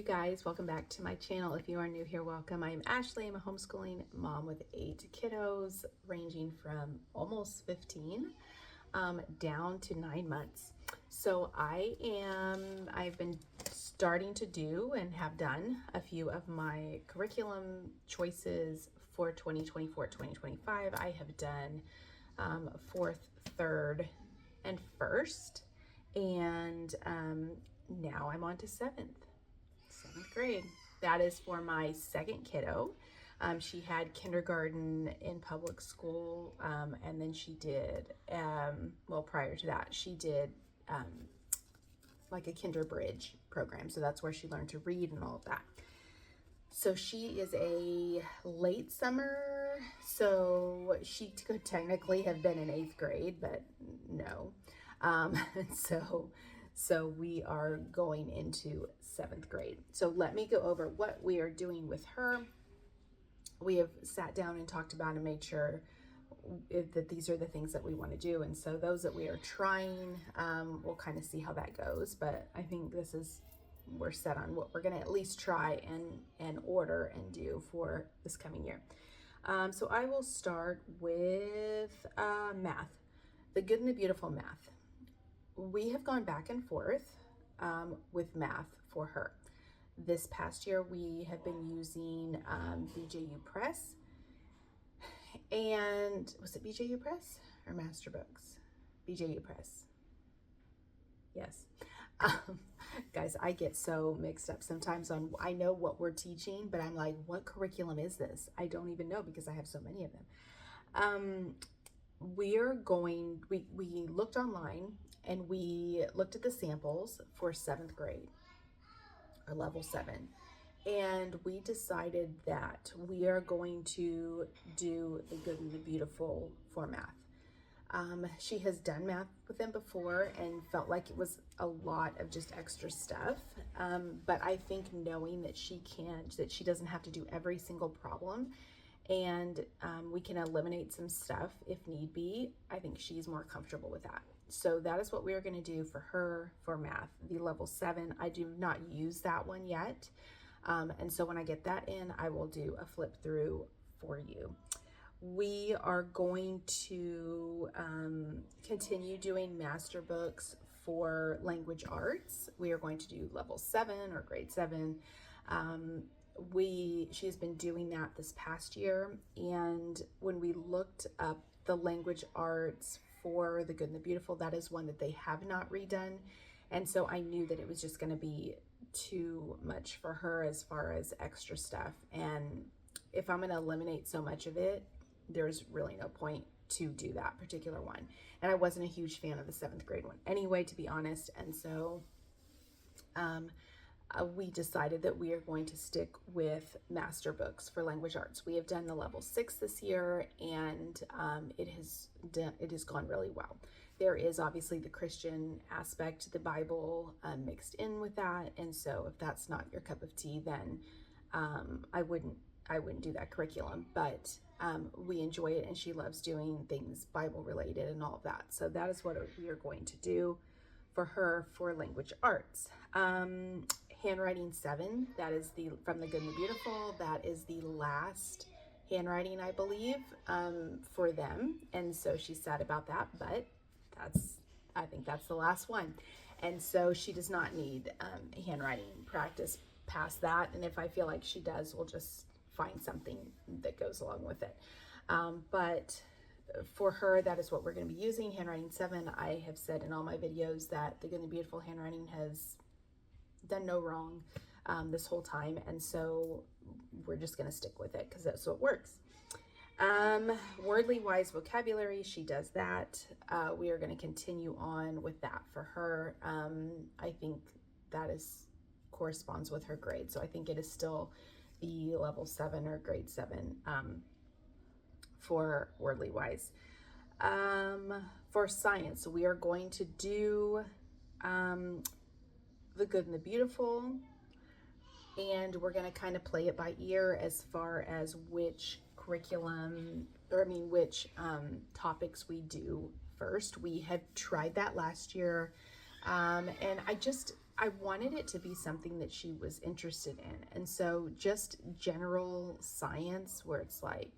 you guys? Welcome back to my channel. If you are new here, welcome. I'm Ashley. I'm a homeschooling mom with 8 kiddos ranging from almost 15 down to 9 months. So I've been starting to do and have done a few of my curriculum choices for 2024-2025. I have done 4th, 3rd, and 1st, and now I'm on to 7th grade. That is for my 2nd kiddo. She had kindergarten in public school, and then she did, well, prior to that, she did like a kinder bridge program. So that's where she learned to read and all of that. So she is a late summer, so she could technically have been in 8th grade, but no. So we are going into 7th grade. So let me go over what we are doing with her. We have sat down and talked about and made sure that these are the things that we want to do. And so those that we are trying, we'll kind of see how that goes. But I think we're set on what we're going to at least try and order and do for this coming year. So I will start with math, the good and the beautiful math. We have gone back and forth with math for her. This past year, we have been using BJU Press. And was it BJU Press or Masterbooks? BJU Press. Yes. Guys, I get so mixed up sometimes on, I know what we're teaching, but I'm like, what curriculum is this? I don't even know because I have so many of them. We looked online and we looked at the samples for 7th grade or level 7. And we decided that we are going to do the good and the beautiful for math. She has done math with them before and felt like it was a lot of just extra stuff. But I think knowing that she doesn't have to do every single problem, and we can eliminate some stuff if need be, I think she's more comfortable with that. So that is what we are going to do for her for math, the level 7. I do not use that one yet. And so when I get that in, I will do a flip through for you. We are going to continue doing master books for language arts. We are going to do level 7 or grade 7. She has been doing that this past year. And when we looked up the language arts for the good and the beautiful, that is one that they have not redone. And so I knew that it was just going to be too much for her as far as extra stuff. And if I'm going to eliminate so much of it, there's really no point to do that particular one. And I wasn't a huge fan of the 7th grade one anyway, to be honest. And so we decided that we are going to stick with master books for language arts. We have done the level 6 this year, and it has gone really well. There is obviously the Christian aspect, the Bible mixed in with that, and so if that's not your cup of tea, then I wouldn't do that curriculum. But we enjoy it, and she loves doing things Bible related and all of that. So that is what we are going to do for her for language arts. Handwriting 7, that is from the good and the beautiful. That is the last handwriting, I believe, for them. And so she's sad about that, but I think that's the last one. And so she does not need handwriting practice past that. And if I feel like she does, we'll just find something that goes along with it. But for her, that is what we're going to be using, handwriting 7. I have said in all my videos that the good and the beautiful handwriting has done no wrong this whole time, and so we're just going to stick with it because that's what works. Wordly wise vocabulary, she does that. We are going to continue on with that for her. I think that corresponds with her grade, so I think it is still the level 7 or grade 7 for wordly wise. For science, we are going to do the good and the beautiful, and we're going to kind of play it by ear as far as which topics we do first. We had tried that last year, and I wanted it to be something that she was interested in. And so just general science where it's like,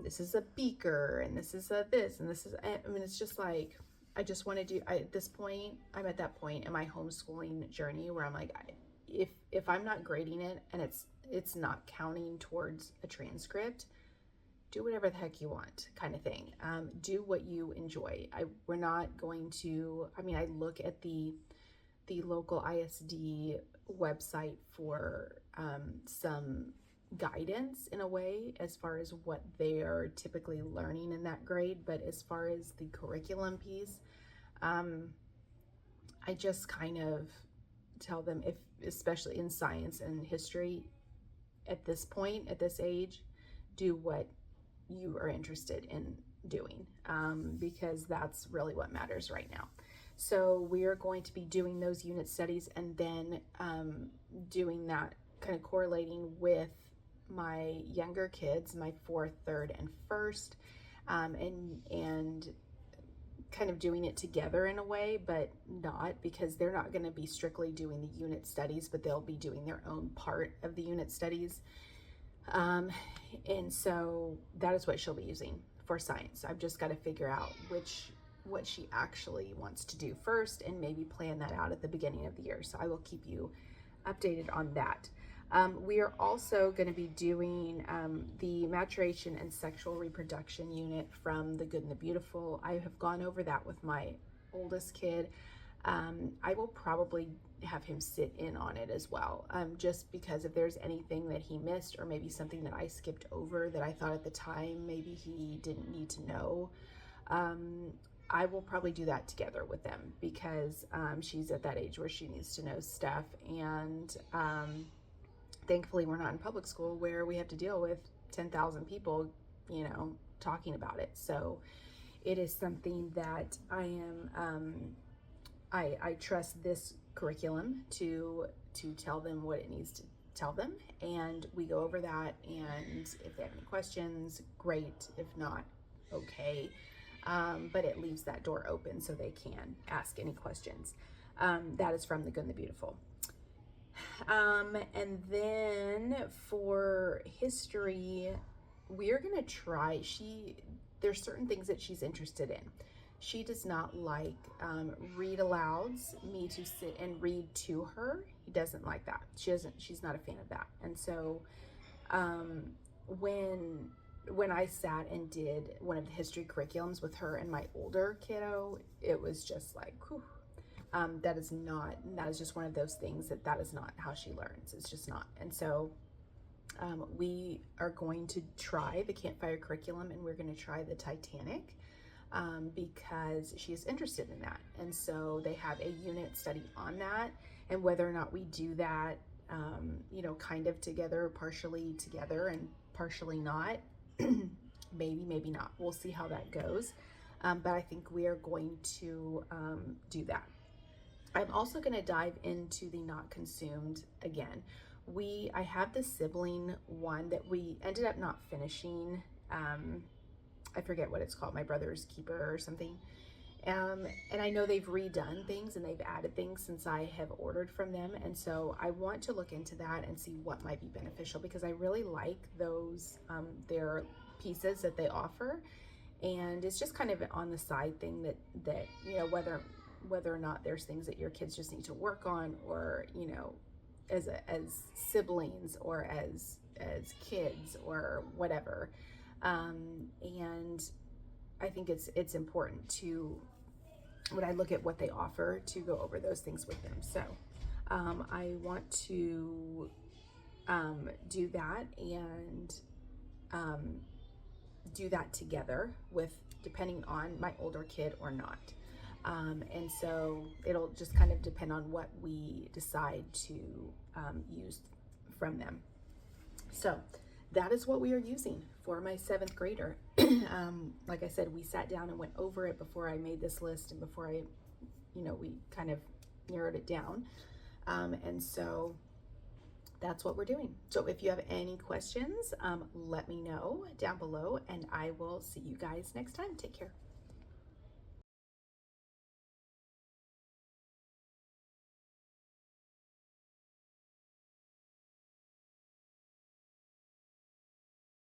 this is a beaker and this is a this and this is, I mean, it's just like, I just want to do, at this point, I'm at that point in my homeschooling journey where I'm like, if I'm not grading it and it's not counting towards a transcript, do whatever the heck you want, kind of thing. Do what you enjoy. We're not going to, I look at the local ISD website for some guidance in a way as far as what they are typically learning in that grade, but as far as the curriculum piece, I just kind of tell them, especially in science and history, at this point, at this age, do what you are interested in doing, because that's really what matters right now. So we are going to be doing those unit studies and then doing that, kind of correlating with my younger kids, my 4th, 3rd, and 1st, and kind of doing it together in a way, but not, because they're not going to be strictly doing the unit studies, but they'll be doing their own part of the unit studies. And so that is what she'll be using for science. I've just got to figure out what she actually wants to do first and maybe plan that out at the beginning of the year. So I will keep you updated on that. We are also going to be doing the maturation and sexual reproduction unit from The Good and the Beautiful. I have gone over that with my oldest kid. I will probably have him sit in on it as well, just because if there's anything that he missed or maybe something that I skipped over that I thought at the time maybe he didn't need to know, I will probably do that together with them, because she's at that age where she needs to know stuff, and thankfully we're not in public school where we have to deal with 10,000 people, talking about it. So it is something that I trust this curriculum to tell them what it needs to tell them, and we go over that, and if they have any questions, great. If not, okay. But it leaves that door open so they can ask any questions. That is from The Good and the Beautiful. And then for history, we're gonna try, there's certain things that she's interested in. She does not like read alouds, me to sit and read to her. He doesn't like that. She's not a fan of that. And so when I sat and did one of the history curriculums with her and my older kiddo, it was just like, whew. That is just one of those things that is not how she learns. It's just not. And so we are going to try the campfire curriculum, and we're going to try the Titanic, because she is interested in that. And so they have a unit study on that, and whether or not we do that, kind of together, partially together and partially not, maybe not. We'll see how that goes. But I think we are going to do that. I'm also going to dive into the not consumed again. I have the sibling one that we ended up not finishing. I forget what it's called, My Brother's Keeper or something. And I know they've redone things and they've added things since I have ordered from them. And so I want to look into that and see what might be beneficial, because I really like those, their pieces that they offer. And it's just kind of on the side thing that whether or not there's things that your kids just need to work on, or, as siblings or as kids or whatever. And I think it's important to, when I look at what they offer, to go over those things with them. So I want to do that, and do that together with, depending on my older kid or not. And so it'll just kind of depend on what we decide to use from them. So that is what we are using for my 7th grader. Like I said, we sat down and went over it before I made this list, and before we kind of narrowed it down. And so that's what we're doing. So if you have any questions, let me know down below, and I will see you guys next time. Take care.